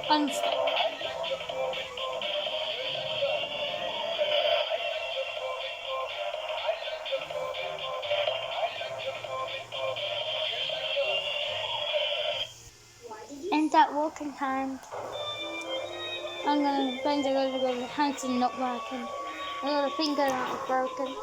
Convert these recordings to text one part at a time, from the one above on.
Unstable. End that walking hand. I'm gonna bend a little bit. The hands are not working. I got a finger that is broken.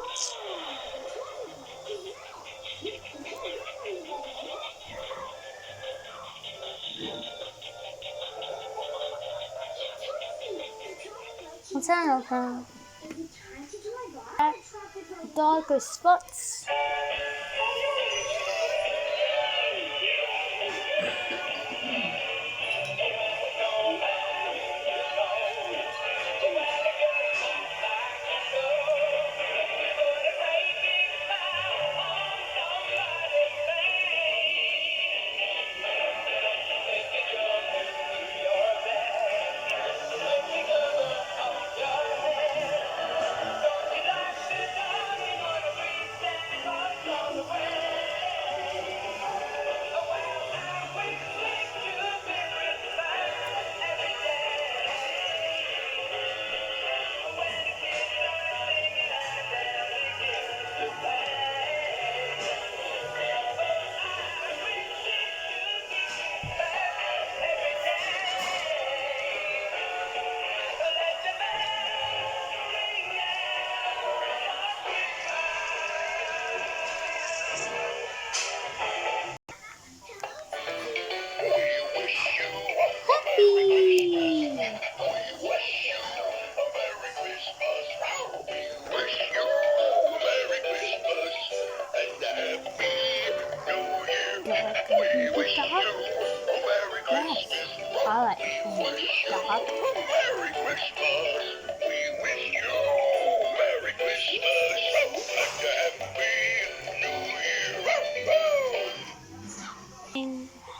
I'm turning off now. Darker spots.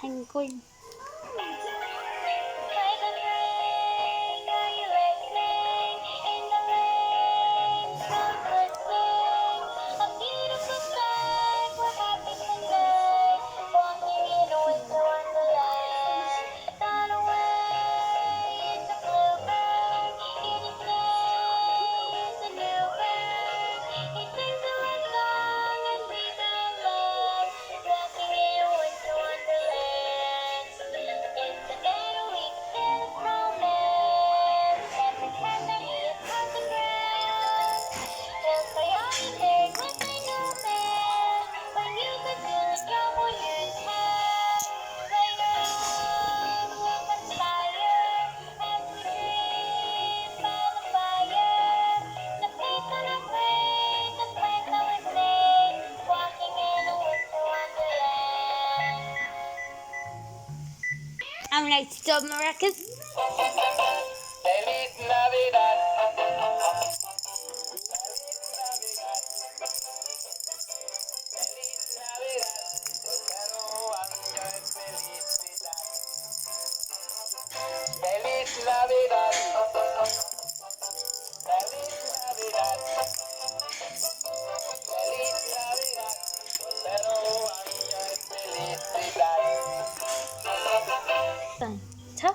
Penguin. Amanated on my records. Feliz Navidad. Feliz Navidad. Prospero año y felicidad. Feliz Navidad. Feliz Navidad. Feliz Navidad. Prospero año y felicidad. Santa.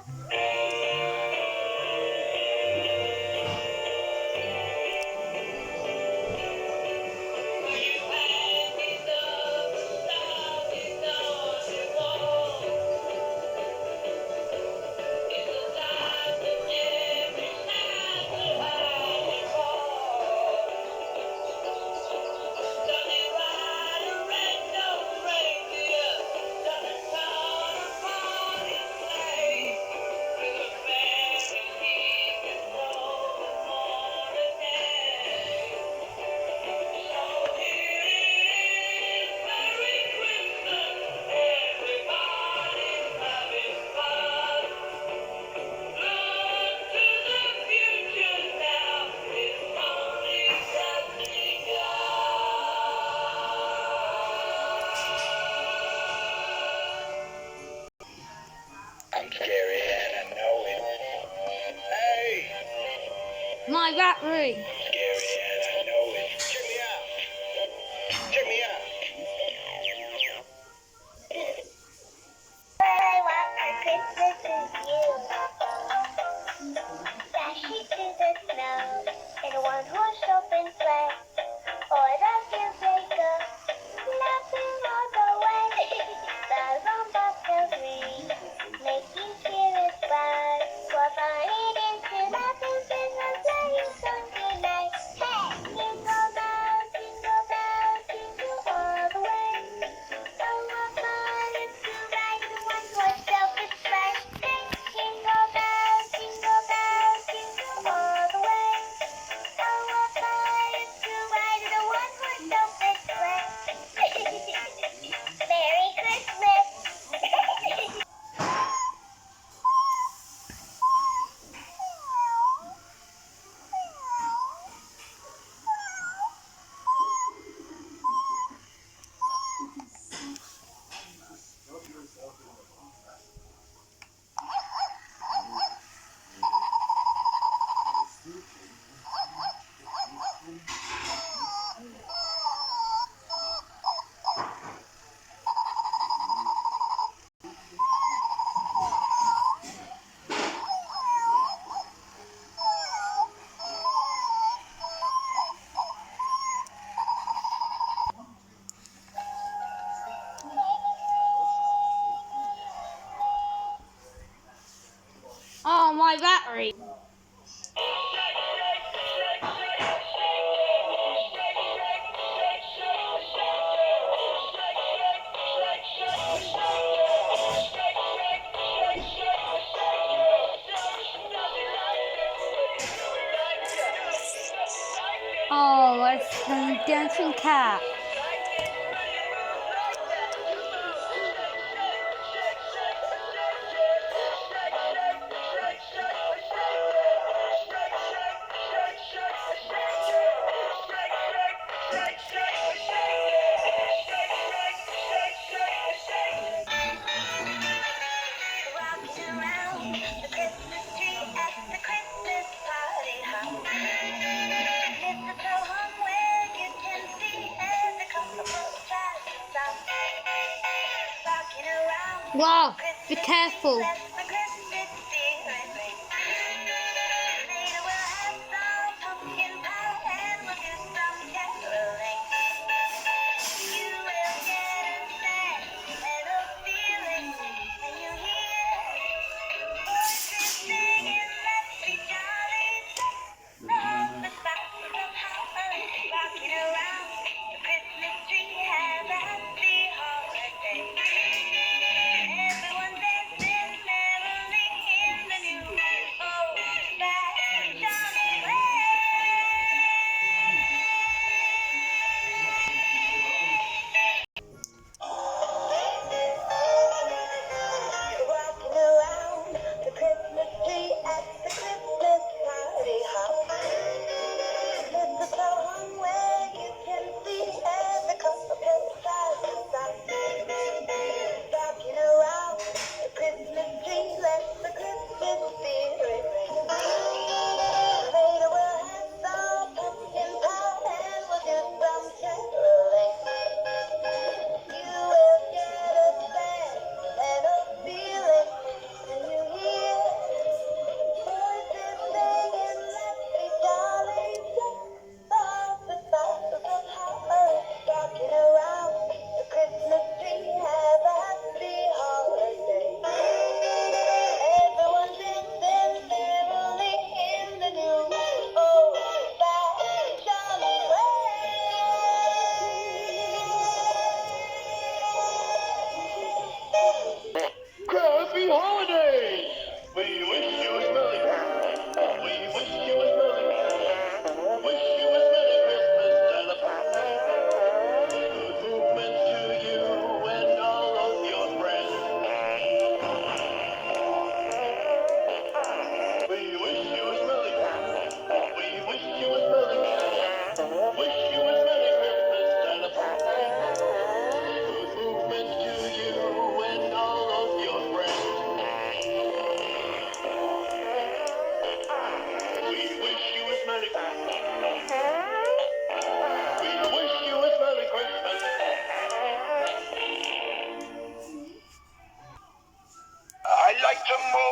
Scary and I know it. Hey! My battery. Scary and I know it. Check me out. Check me out. I want for Christmas is you. Dashing through the snow in a one-horse open sleigh. Or the fields they go, laughing all the way. The rumba tells ring, making spirits bright. We're flying into laughing in the playing song tonight. Hey! Jingle bells, jingle all the way. Oh, what fun it's to ride in one-horse open sleigh. Hey! Jingle bells, jingle all the way. Oh, what fun it's to ride in a one-horse open sleigh. Merry Christmas! Oh, my battery. Oh, it's the dancing cat. Rocking around the Christmas tree at the Christmas party hop. Mistletoe hung where you can see every couple of chimes stop. Rocking around Wow, be Christmas careful. tree, let the Christmas spirit ring. Later we'll have some pumpkin pie and we'll do some caroling. You will get a sense and a feeling when you hear voices singing, let's be jolly. Love the sound of holly rocking around the Christmas tree. Have a happy holiday. Everyone dancing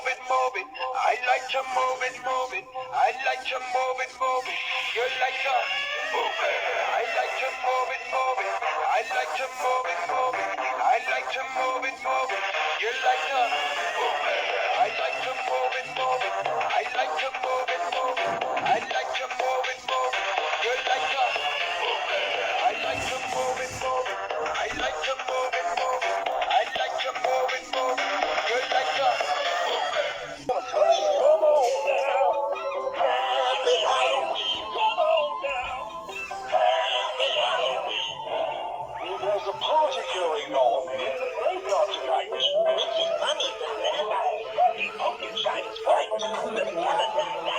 move it. I like to move it, move it. I like to move it, move it. You like to move it. I like to move it, move it. I like to move it, move it. I like to move it, move it. You like to move it. I like to move it, move it. I like to move it, move it. I like to move it, move it. You like to move it. I like to move it, move it. I like to move it, move it. I like to move it, move it. You like to move it. Come on now. Happy Halloween. Come on now. Happy Halloween. There's a party going on in the graveyard tonight. Which is funny for vampires. The pumpkin shines bright. The la-la-la-la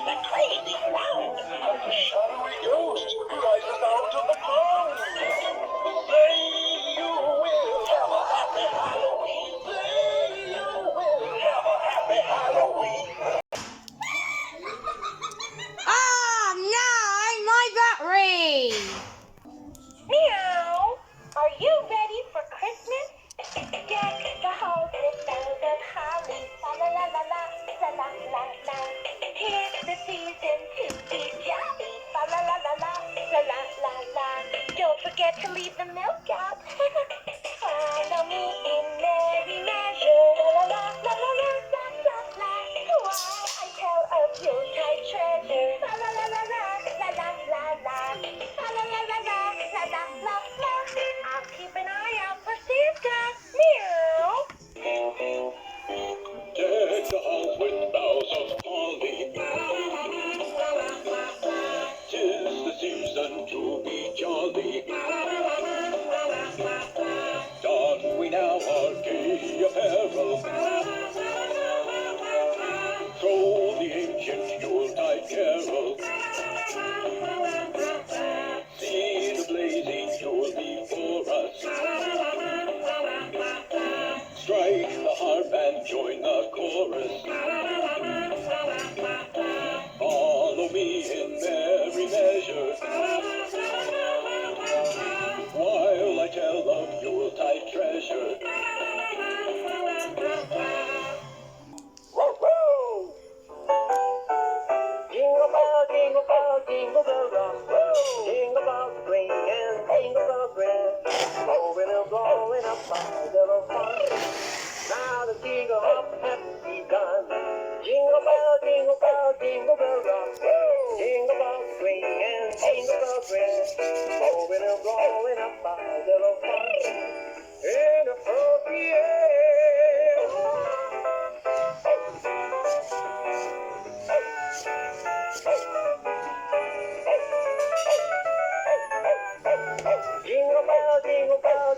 the crazy sound of the shadowy ghost rises out of the ground. Say you will have a happy Halloween. Say you will have a happy Halloween. Ah, no, my battery! Meow! Are you ready for Christmas? Deck the halls with bells of holly. La la la la la, la la la la. Tis the season to be jolly. La la la la la, la la la la. Don't forget to leave the milk out. Follow me in merry measure. La la la la la la la la. While I tell of Yuletide treasure. La la la la la, la la la la. La la la la la, la la la la. I'll keep an eye out for Santa. Meow. Deck the halls with boughs of holly. Tis the season to be jolly. Don we now our gay apparel. Throw the ancient Yuletide carol. See the blazing Yule before us. Strike the harp and join the chorus. Follow me in merry measure. While I tell of Yuletide treasure. Woo-hoo! Jingle bell rock. Jingle bells swing and jingle bells ring. Blowing and blowing up my little fun. Now the jingle hop has begun. Jingle bell rock. Jingle bells swing and jingle bells ring. Blowing and blowing up my little fun. In the frosty air.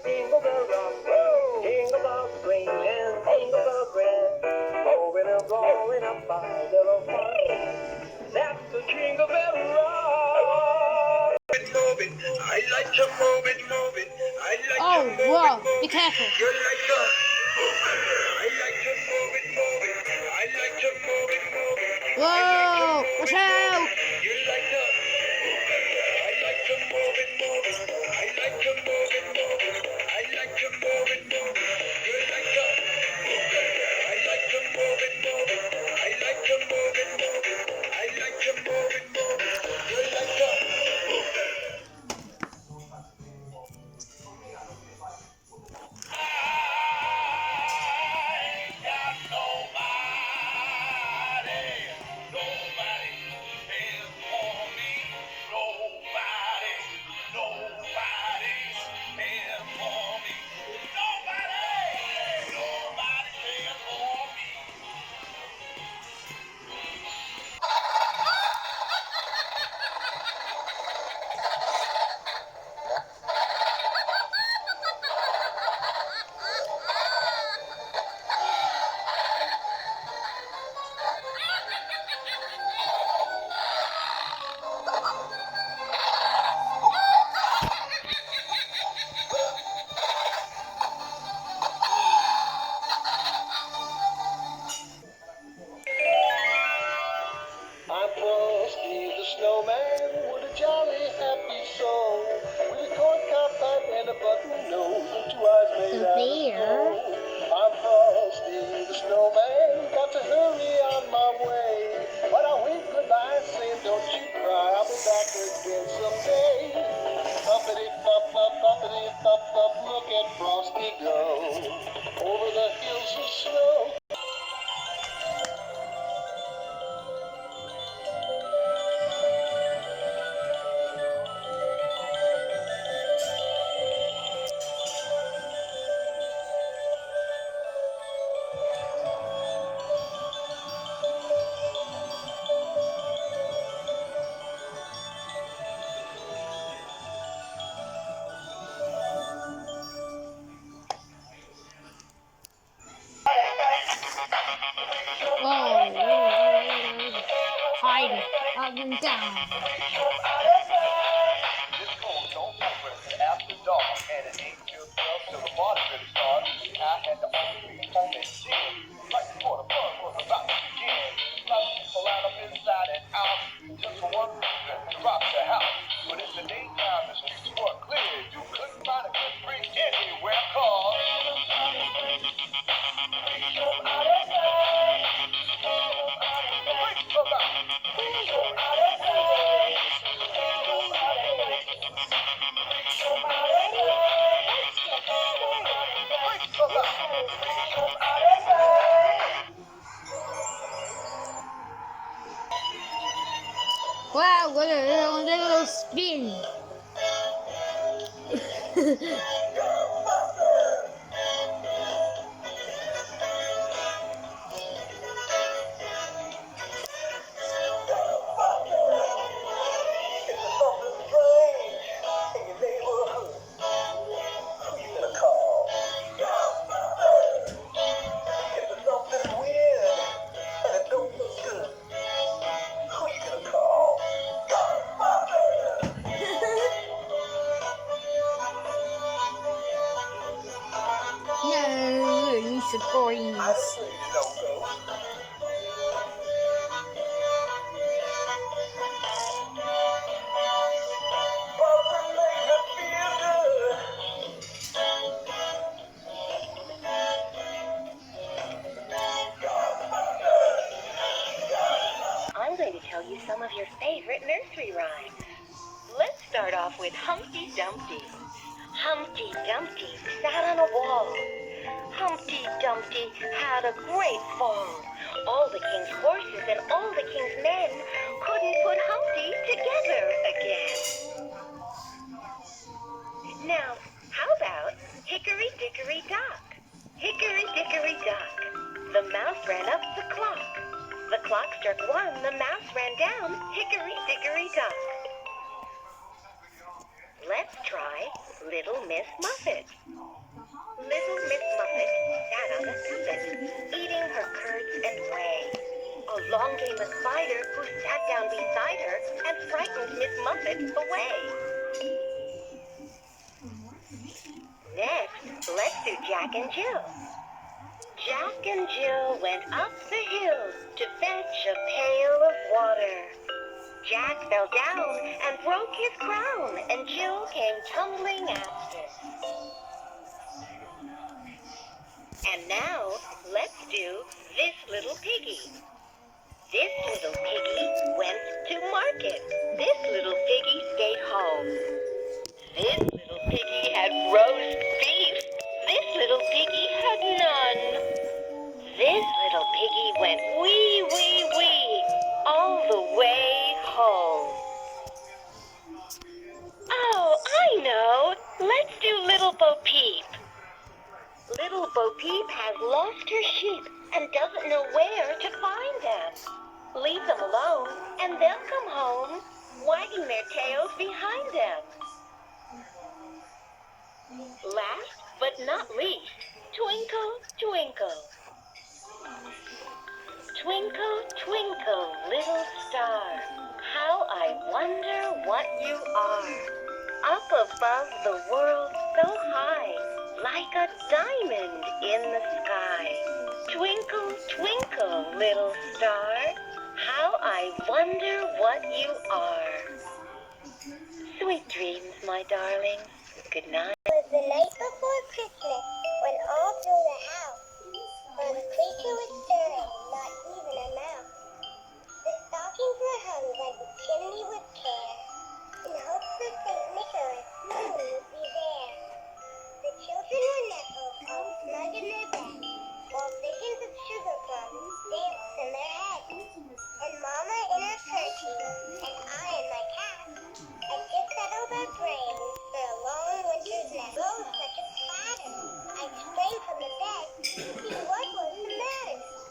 Jingle bell rock. Jingle bells swing and jingle bells ring. Blowing and blowing up my little fun. That's the jingle bell rock. Move it. I like to move it, move it. I like to move whoa, it, move be careful. You like to move it. I like to move it, move it. I like to move it, move it. Whoa, watch out! You like to move it. I like to move it, move it. I like to move it, move it. I like to move it, move it. You like to move it. I like to move it, move it. I like to move it, move it. I like to move it, move it. You like to move it. Whoa. Hide. Up and down. This cold don't open after dark, and it ain't till 12 till the party really starts. I had to only be home at 10, right before the fun was about to begin. Lots of people out up inside and out, just for one reason, to rock the house. But in the daytime, the streets were clear. You couldn't find a good freak anywhere, cause freaks about. Wow, what a little spin. No, you should coins. I'm going to tell you some of your favorite nursery rhymes. Let's start off with Humpty Dumpty. Humpty Dumpty sat on a wall. Humpty Dumpty had a great fall. All the king's horses and all the king's men couldn't put Humpty together again. Now, how about Hickory Dickory Dock? Hickory Dickory Dock. The mouse ran up the clock. The clock struck 1, the mouse ran down, Hickory Dickory Dock. Let's try Little Miss Muffet. Little Miss Muffet sat on a tuffet, eating her curds and whey. Along came a spider who sat down beside her and frightened Miss Muffet away. Next, let's do Jack and Jill. Jack and Jill went up the hill to fetch a pail of water. Jack fell down and broke his crown, and Jill came tumbling after. And now, let's do This Little Piggy. This little piggy went to market. This little piggy stayed home. This little piggy had roast beef. This little piggy had none. This little piggy went wee, wee, wee, all the way home. Oh, I know. Let's do Little Bo Peep. Little Bo Peep has lost her sheep and doesn't know where to find them. Leave them alone, and they'll come home, wagging their tails behind them. Last but not least, Twinkle, Twinkle. Twinkle, twinkle, little star, how I wonder what you are. Up above the world so high, like a diamond in the sky. Twinkle, twinkle, little star, how I wonder what you are. Sweet dreams, my darling. Good night. It was the night before Christmas when all through the house not a creature was stirring, not even a mouse. The stockings were hung by the chimney with care, in hopes that St. Nicholas soon would be there. The children were nestled all snug in their beds, while visions of sugar plums danced in their heads. And Mama in her kerchief, and I in my cap, had just settled our brains for a long winter's nap. Oh, such a clatter! I sprang from the bed to see what was the matter.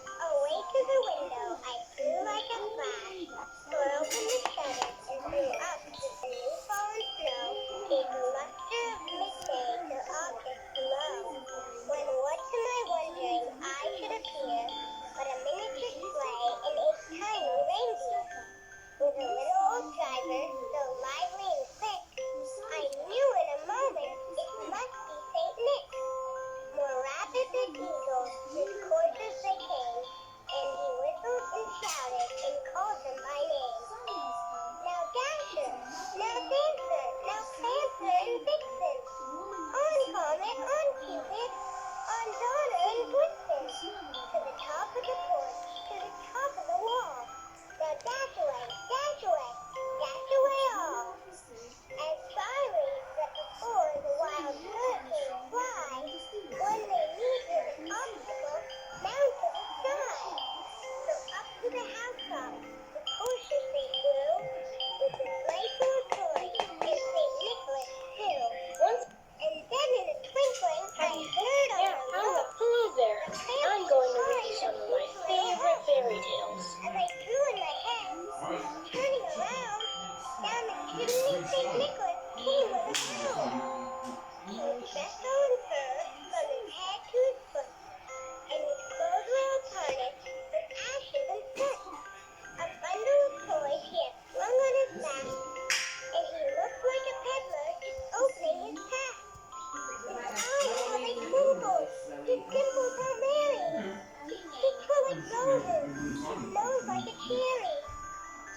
noses. His nose like a cherry.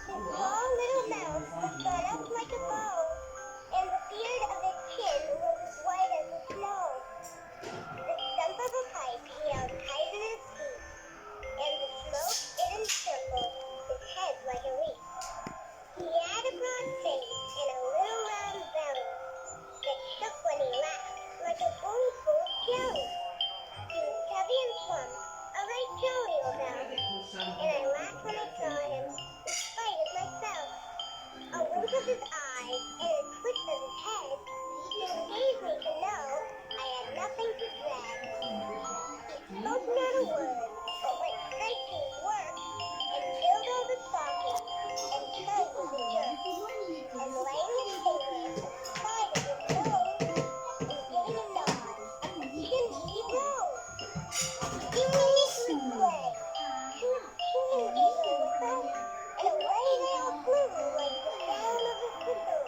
His long little mouth was drawn up like a bow, and the beard of his chin was as white as the snow. The stump of a pipe he held tight in his teeth, and the smoke it encircled his head like a wreath. He had a broad face and a little round belly that shook when he laughed like a bowl full of jelly. He was chubby and plump, a right jolly old mouse, and I laughed when I saw him, in spite of myself. A wink of his eye and a twist of his head soon gave me to know I had nothing to dread. He spoke not a word, but went straight to his work, and filled all the stockings, and turned with a jerk, and laying his finger at the side of his nose, and giving a nod, he rose. He made me play. Children gave a whistle, and away they all flew like the sound of a whistle.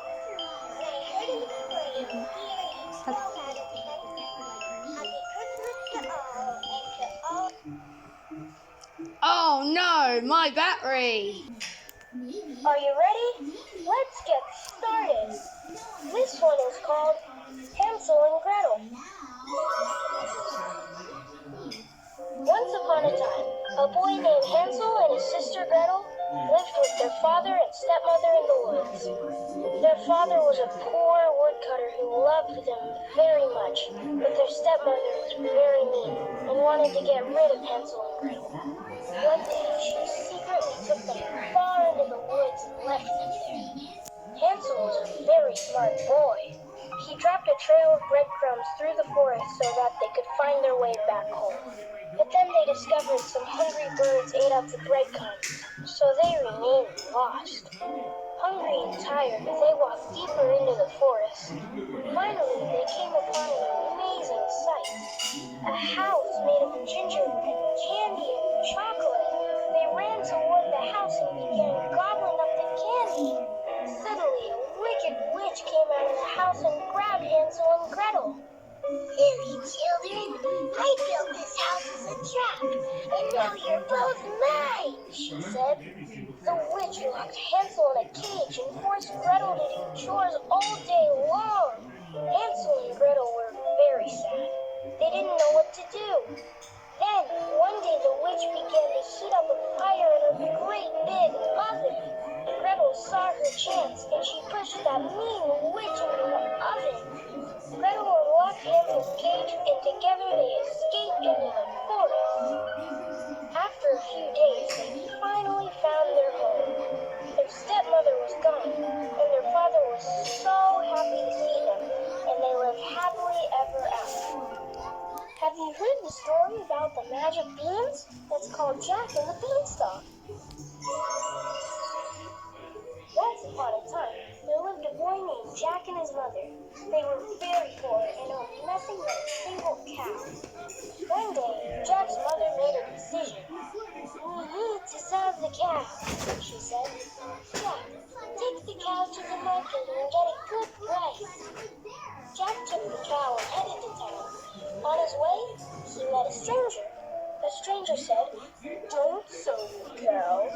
And I heard him exclaim, here he's so out of sense. Happy Christmas to all, and to all. Oh no, my battery! Are you ready? Let's get started. This one is called Hansel and Gretel. Once upon a time, a boy named Hansel and his sister Gretel lived with their father and stepmother in the woods. Their father was a poor woodcutter who loved them very much, but their stepmother was very mean and wanted to get rid of Hansel and Gretel. One day, she secretly took them far into the woods and left them there. Hansel was a very smart boy. He dropped a trail of breadcrumbs through the forest so that they could find their way back home. But then they discovered some hungry birds ate up the breadcrumbs, so they remained lost. Hungry and tired, they walked deeper into the forest. Finally, they came upon an amazing sight. A house made of gingerbread, candy, and chocolate. They ran toward the house and began gobbling up the candy. Suddenly, a wicked witch came out of the house and grabbed Hansel and Gretel. Silly children, I built this house as a trap, and now you're both mine, she said. The witch locked Hansel in a cage and forced Gretel to do chores all day long. Hansel and Gretel were very sad. They didn't know what to do. Then, one day the witch began to heat up a fire in a great big oven. Gretel saw her chance, and she pushed that mean witch into the oven. Gretel unlocked Hansel's cage, and together they escaped into the forest. After a few days, they finally found their home. Their stepmother was gone, and their father was so happy to see them, and they lived happily ever after. Have you heard the story about the magic beans? It's called Jack and the Beanstalk. Once upon a time, there lived a boy named Jack and his mother. They were very poor and owned nothing but a single cow. One day, Jack's mother made a decision. We need to sell the cow, she said. Jack, take the cow to the market and get a good price. Jack took the cow and headed to town. On his way, he met a stranger. The stranger said, "Don't sell the cow.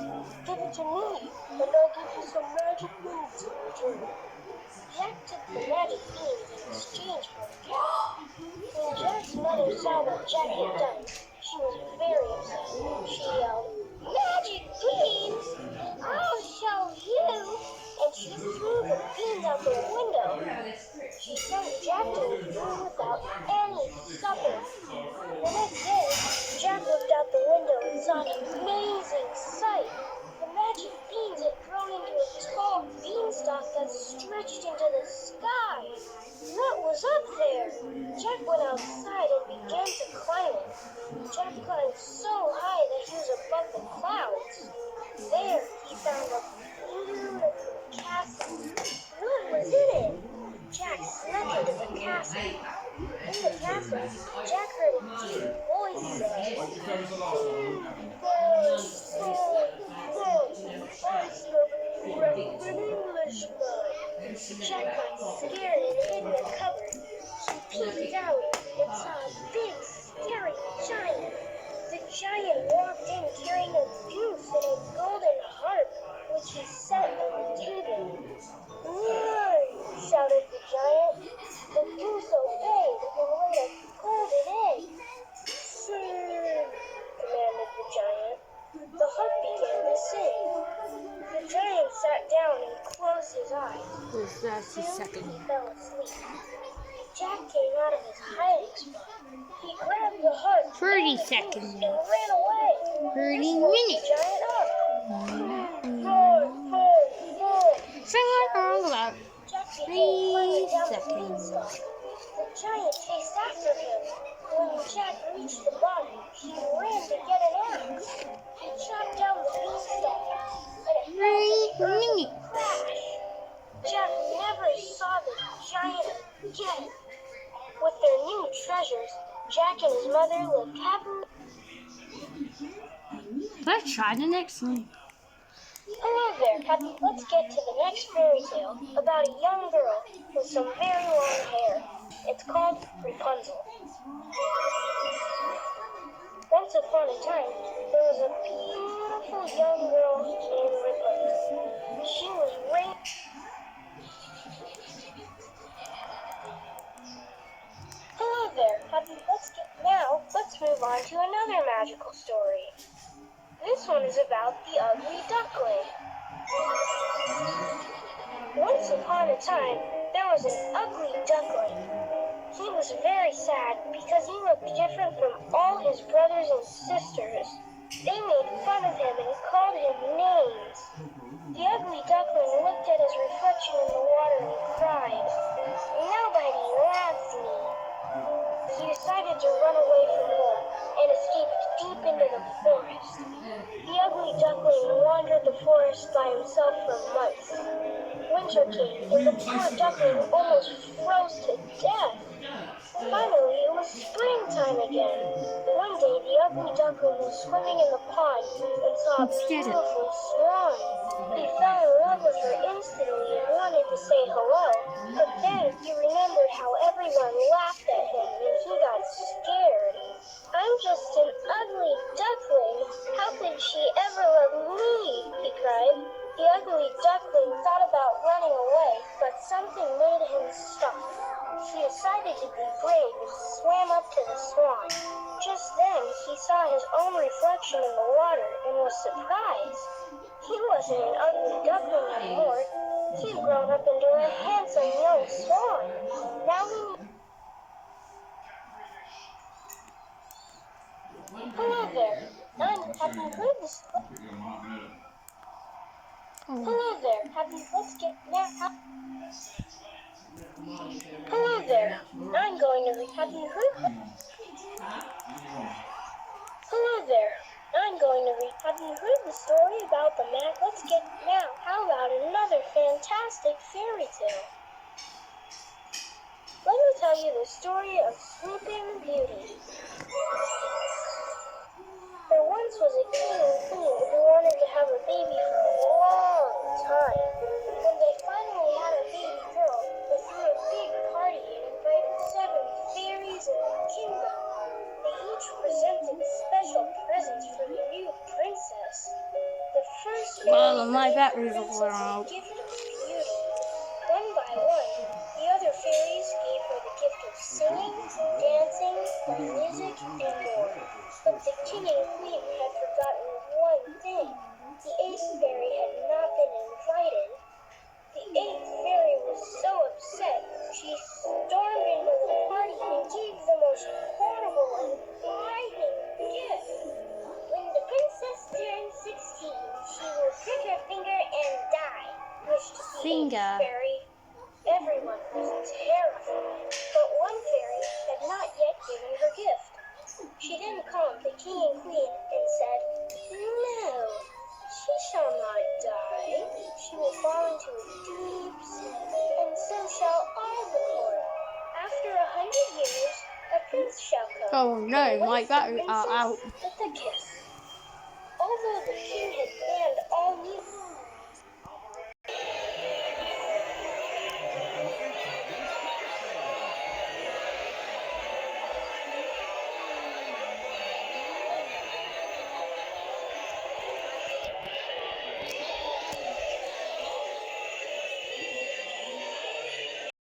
Give it to me, and I'll give you some magic beans in return." Jack took the magic beans in exchange for the cow. When Jack's mother saw what Jack had done, she was very upset. She yelled, "Magic beans! I'll show you!" And she threw the beans out the window. She sent Jack to his room without any supper. The next day, Jack looked out the window and saw an amazing sight. The magic beans had grown into a tall beanstalk that stretched into the sky. What was up there? Jack went outside and began to climb it. Jack climbed so high that he was above the clouds. There, he found a beautiful castle. What was in it? Jack snuck into the castle. In the castle, Jack heard a deep voice say, "Ask of an Englishman." Jack got scared and hid in a cupboard. He peeked out and saw a big, scary giant. The giant walked in carrying For 30 Soon seconds. he fell asleep. Jack came out of his hiding spot. He grabbed the heart 30 and the seconds. goose and ran away. 30 This woke the minutes. giant up. Sing along about Jack began 3 climbing down the seconds. beanstalk. The giant chased after him. When Jack reached the bottom, he ran to get an axe. He chopped down the beanstalk, and it fell to the 3 earth with a minutes. crash. Jack never saw the giant again. With their new treasures, Jack and his mother lived happily. Let's try the next one. Hello there, Happy. Let's get to the next fairy tale about a young girl with some very long hair. It's called Rapunzel. Once upon a time, there was a beautiful young girl named Rapunzel. She was raised. Hello there, Happy. Let's move on to another magical story. This one is about the ugly duckling. Once upon a time, there was an ugly duckling. He was very sad because he looked different from all his brothers and sisters. They made fun of him and called him names. The ugly duckling looked at his reflection in the water and cried, "Nobody loves me." He decided to run away from home and escaped deep into the forest. The ugly duckling wandered the forest by himself for months. Winter came and the poor duckling almost froze to death. Finally, it was springtime again. One day, the ugly duckling was swimming in the pond and saw a beautiful swan. He fell in love with her instantly and wanted to say hello, but then he remembered how everyone laughed at him and he got scared. "I'm just an ugly duckling. How could she ever love me?" he cried. The ugly duckling thought about running away, but something made him stop. He decided to be brave and swam up to the swan. Just then, he saw his own reflection in the water and was surprised. He wasn't an ugly duckling anymore. He had grown up into a handsome young swan. Now he... Hello there. Have you heard this? Hello there. Let's get now. Hello there. I'm going to read. Have you heard? Hello there. I'm going to read. Have you heard the story about the man? Let's get now. How about another fantastic fairy tale? Let me tell you the story of Sleeping Beauty. There once was a king and queen who wanted to have a baby for a long time. When they finally had a baby girl, they threw a big party and invited 7 fairies in the kingdom. They each presented special presents for the new princess. The first fairy My gave battery's the all princess out. a gift of beauty. One by one, the other fairies gave her the gift of singing, dancing, music, and more. But the king and queen had forgotten one thing. The 8th fairy had not been invited. The 8th fairy was so upset, she stormed into the party and gave the most horrible and frightening gift. When the princess turns 16, she will prick her finger and die, wished the 8th fairy. Everyone was terrified, but one fairy had not yet given her gift. She then called the king and queen and said, "No, she shall not die. She will fall into a deep sleep, and so shall all the court. After 100 years, a prince shall come. Oh no, my batteries are out. With a kiss.